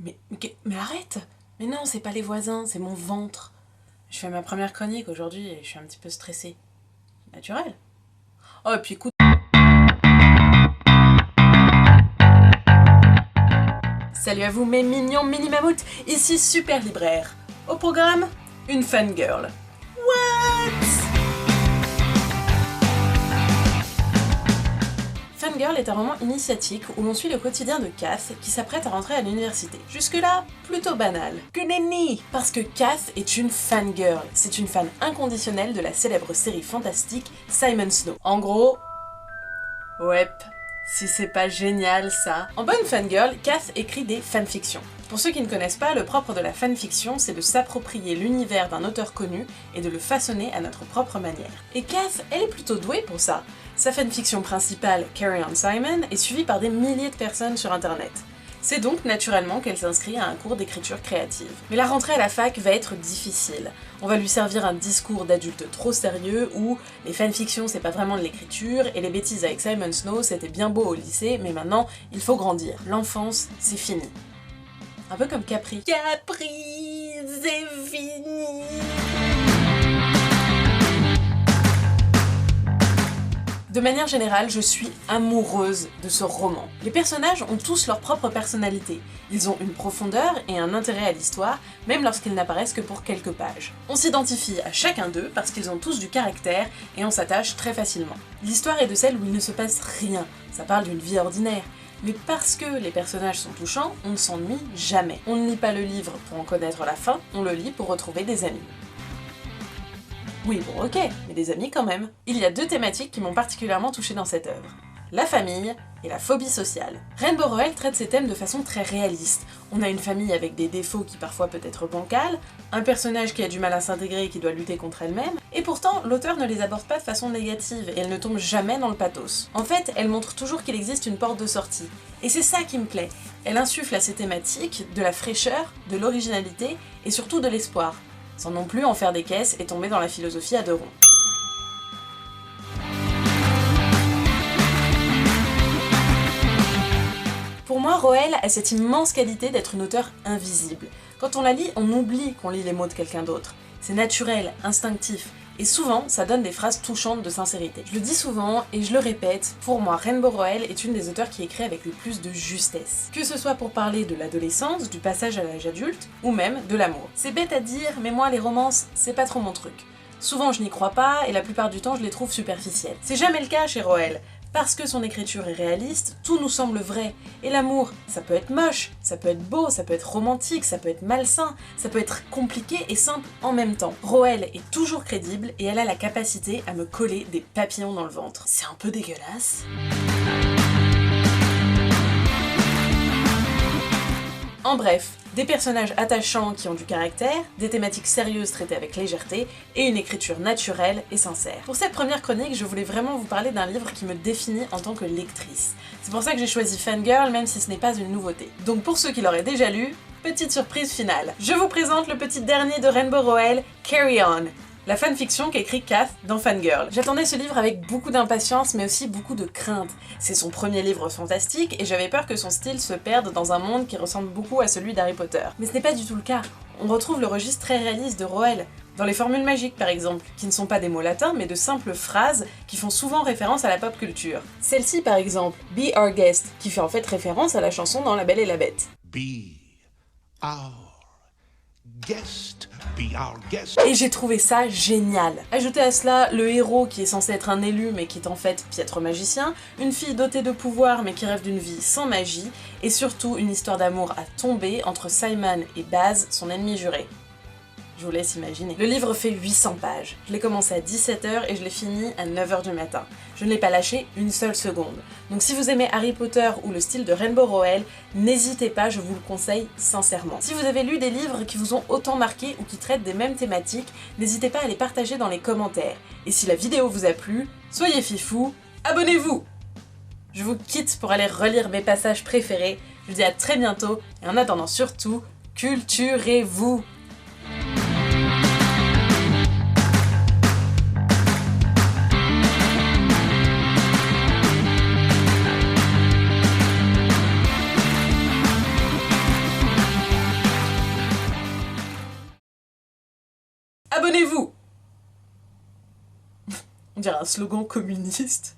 Mais arrête! Mais non, c'est pas les voisins, c'est mon ventre. Je fais ma première chronique aujourd'hui et je suis un petit peu stressée. Naturel. Oh, et puis écoute... Salut à vous mes mignons mini-mammouths, ici Super Libraire. Au programme, une fangirl. What? Fangirl est un roman initiatique où l'on suit le quotidien de Kath qui s'apprête à rentrer à l'université. Jusque-là, plutôt banal. Que nenni! Parce que Kath est une fangirl. C'est une fan inconditionnelle de la célèbre série fantastique Simon Snow. En gros... ouais, si c'est pas génial ça. En bonne fangirl, Kath écrit des fanfictions. Pour ceux qui ne connaissent pas, le propre de la fanfiction, c'est de s'approprier l'univers d'un auteur connu et de le façonner à notre propre manière. Et Kath, elle est plutôt douée pour ça. Sa fanfiction principale, Carry On Simon, est suivie par des milliers de personnes sur internet. C'est donc naturellement qu'elle s'inscrit à un cours d'écriture créative. Mais la rentrée à la fac va être difficile. On va lui servir un discours d'adulte trop sérieux où les fanfictions c'est pas vraiment de l'écriture et les bêtises avec Simon Snow c'était bien beau au lycée mais maintenant il faut grandir. L'enfance c'est fini. Un peu comme Capri. Capri, c'est fini. De manière générale, je suis amoureuse de ce roman. Les personnages ont tous leur propre personnalité. Ils ont une profondeur et un intérêt à l'histoire, même lorsqu'ils n'apparaissent que pour quelques pages. On s'identifie à chacun d'eux parce qu'ils ont tous du caractère et on s'attache très facilement. L'histoire est de celle où il ne se passe rien, ça parle d'une vie ordinaire. Mais parce que les personnages sont touchants, on ne s'ennuie jamais. On ne lit pas le livre pour en connaître la fin, on le lit pour retrouver des amis. Oui, bon ok, mais des amis quand même. Il y a deux thématiques qui m'ont particulièrement touchée dans cette œuvre. La famille et la phobie sociale. Rainbow Rowell traite ces thèmes de façon très réaliste. On a une famille avec des défauts qui parfois peut être bancales, un personnage qui a du mal à s'intégrer et qui doit lutter contre elle-même, et pourtant l'auteur ne les aborde pas de façon négative et elle ne tombe jamais dans le pathos. En fait, elle montre toujours qu'il existe une porte de sortie. Et c'est ça qui me plaît. Elle insuffle à ces thématiques de la fraîcheur, de l'originalité et surtout de l'espoir, sans non plus en faire des caisses et tomber dans la philosophie à deux ronds. Pour moi, Rowell a cette immense qualité d'être une auteure invisible. Quand on la lit, on oublie qu'on lit les mots de quelqu'un d'autre. C'est naturel, instinctif, et souvent, ça donne des phrases touchantes de sincérité. Je le dis souvent, et je le répète, pour moi, Rainbow Rowell est une des auteurs qui écrit avec le plus de justesse. Que ce soit pour parler de l'adolescence, du passage à l'âge adulte, ou même de l'amour. C'est bête à dire, mais moi, les romances, c'est pas trop mon truc. Souvent, je n'y crois pas, et la plupart du temps, je les trouve superficielles. C'est jamais le cas chez Rowell. Parce que son écriture est réaliste, tout nous semble vrai. Et l'amour, ça peut être moche, ça peut être beau, ça peut être romantique, ça peut être malsain, ça peut être compliqué et simple en même temps. Rowell est toujours crédible et elle a la capacité à me coller des papillons dans le ventre. C'est un peu dégueulasse. En bref, des personnages attachants qui ont du caractère, des thématiques sérieuses traitées avec légèreté, et une écriture naturelle et sincère. Pour cette première chronique, je voulais vraiment vous parler d'un livre qui me définit en tant que lectrice. C'est pour ça que j'ai choisi Fangirl, même si ce n'est pas une nouveauté. Donc pour ceux qui l'auraient déjà lu, petite surprise finale. Je vous présente le petit dernier de Rainbow Rowell, Carry On, la fanfiction qu'écrit Kath dans Fangirl. J'attendais ce livre avec beaucoup d'impatience mais aussi beaucoup de crainte. C'est son premier livre fantastique et j'avais peur que son style se perde dans un monde qui ressemble beaucoup à celui d'Harry Potter. Mais ce n'est pas du tout le cas. On retrouve le registre très réaliste de Rowell, dans les formules magiques par exemple, qui ne sont pas des mots latins mais de simples phrases qui font souvent référence à la pop culture. Celle-ci par exemple, Be Our Guest, qui fait en fait référence à la chanson dans La Belle et la Bête. Be our guest. Be our guest. Et j'ai trouvé ça génial. Ajoutez à cela le héros qui est censé être un élu mais qui est en fait piètre magicien, une fille dotée de pouvoir mais qui rêve d'une vie sans magie, et surtout une histoire d'amour à tomber entre Simon et Baz, son ennemi juré. Je vous laisse imaginer. Le livre fait 800 pages. Je l'ai commencé à 17h et je l'ai fini à 9h du matin. Je ne l'ai pas lâché une seule seconde. Donc si vous aimez Harry Potter ou le style de Rainbow Rowell, n'hésitez pas, je vous le conseille sincèrement. Si vous avez lu des livres qui vous ont autant marqué ou qui traitent des mêmes thématiques, n'hésitez pas à les partager dans les commentaires. Et si la vidéo vous a plu, soyez fifou, abonnez-vous! Je vous quitte pour aller relire mes passages préférés. Je vous dis à très bientôt et en attendant surtout, culturez-vous! abonnez-vous. On dirait un slogan communiste.